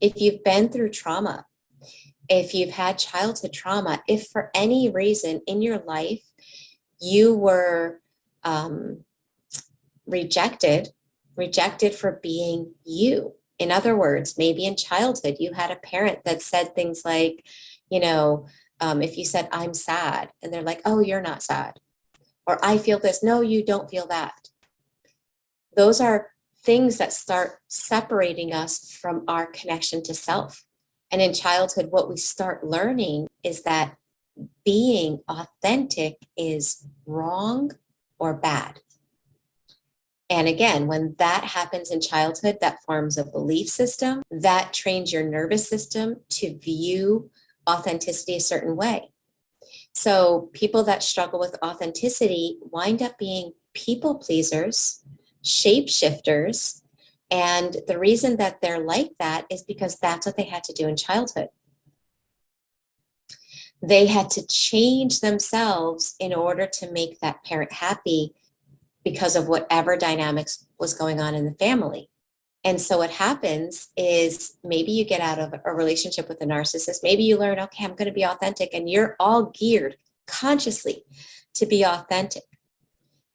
If you've been through trauma, if you've had childhood trauma, if for any reason in your life you were rejected for being you. In other words, maybe in childhood, you had a parent that said things like, if you said, I'm sad, and they're like, oh, you're not sad. Or I feel this. No, you don't feel that. Those are things that start separating us from our connection to self. And in childhood, what we start learning is that being authentic is wrong or bad. And again, when that happens in childhood, that forms a belief system that trains your nervous system to view authenticity a certain way. So people that struggle with authenticity wind up being people pleasers, shapeshifters. And the reason that they're like that is because that's what they had to do in childhood. They had to change themselves in order to make that parent happy because of whatever dynamics was going on in the family. And so what happens is maybe you get out of a relationship with a narcissist. Maybe you learn, okay, I'm going to be authentic, and you're all geared consciously to be authentic.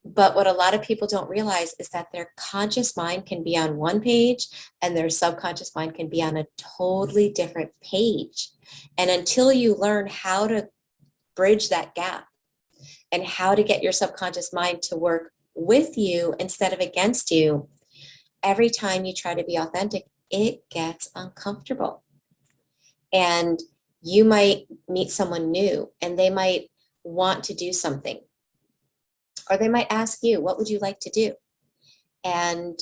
But what a lot of people don't realize is that their conscious mind can be on one page and their subconscious mind can be on a totally different page. And until you learn how to bridge that gap and how to get your subconscious mind to work with you instead of against you, every time you try to be authentic, it gets uncomfortable. And you might meet someone new and they might want to do something. Or they might ask you, what would you like to do? And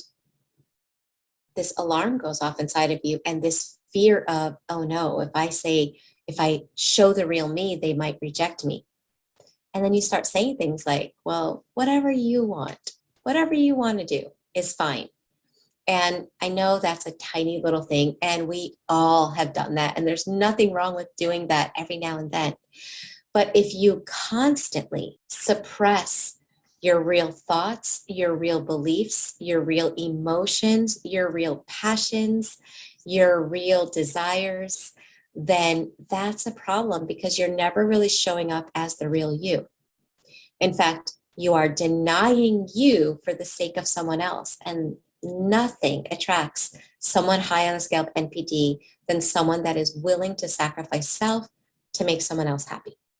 this alarm goes off inside of you, and this fear of, oh no, if I show the real me, they might reject me. And then you start saying things like, well, whatever you want to do is fine. And I know that's a tiny little thing, and we all have done that. And there's nothing wrong with doing that every now and then. But if you constantly suppress your real thoughts, your real beliefs, your real emotions, your real passions, your real desires, then that's a problem, because you're never really showing up as the real you. In fact, you are denying you for the sake of someone else. And nothing attracts someone high on the scale of NPD than someone that is willing to sacrifice self to make someone else happy.